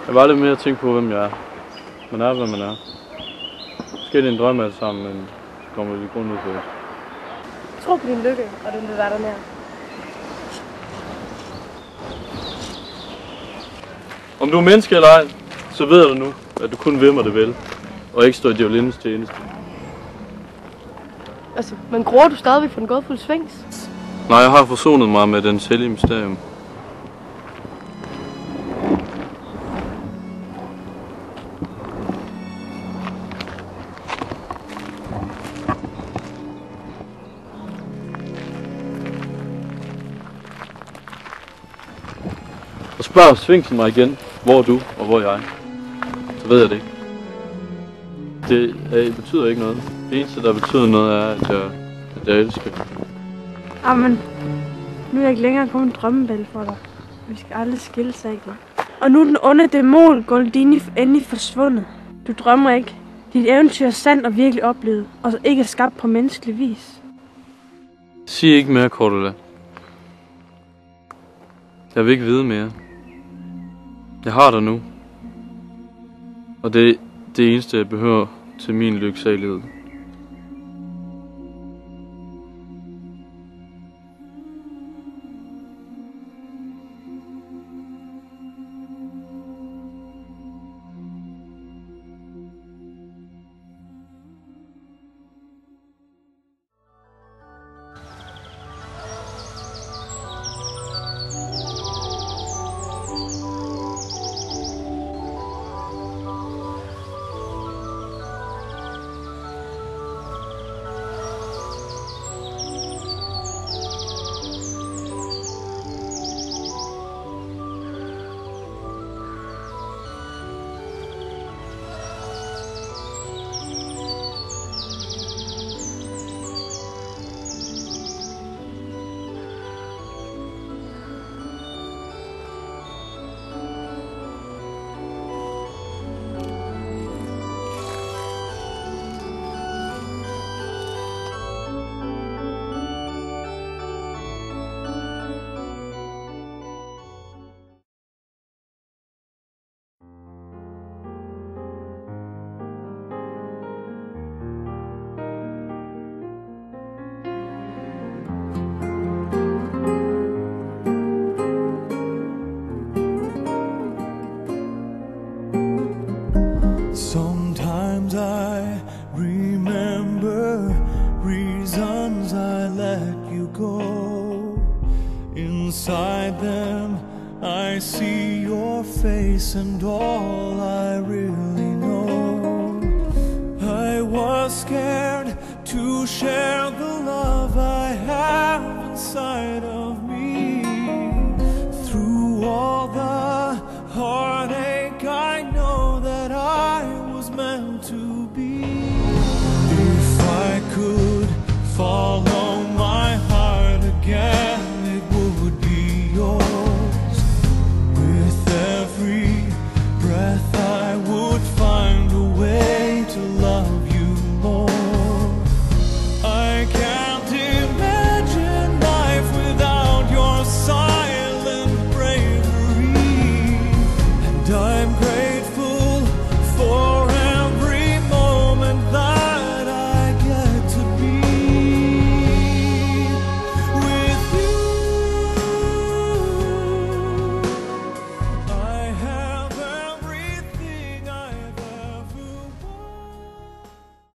Jeg var lidt mere at tænke på, hvem jeg er. Man er, hvad man er. Måske det er en drøm alt sammen, men så kommer vi i grund ud på det. Tro på din lykke, og den vil være der nær. Om du er menneske eller ej, så ved du nu, at du kun vil mig det vel, og ikke står i djævelindens tjeneste. Altså, men gruer du stadigvæk for den gådefulde svings? Nej, jeg har forsonet mig med den hellige mysterium. Og spørger Sfinksen mig igen, hvor er du og hvor er jeg, så ved jeg det ikke. Det betyder ikke noget. Det eneste, der betyder noget, er, at jeg elsker. Jamen, nu er jeg ikke længere kun en drømmebæl for dig. Vi skal aldrig skilles af igen. Og nu er den onde dæmon Goldini endelig forsvundet. Du drømmer ikke. Dit eventyr er sandt og virkelig oplevet, og ikke er skabt på menneskelig vis. Sig ikke mere, Cordula. Jeg vil ikke vide mere. Jeg har dig nu. Og det er det eneste, jeg behøver til min lyksalighed. Sometimes I remember reasons I let you go. Inside them I see your face and all I really know. I was scared to share the love I have inside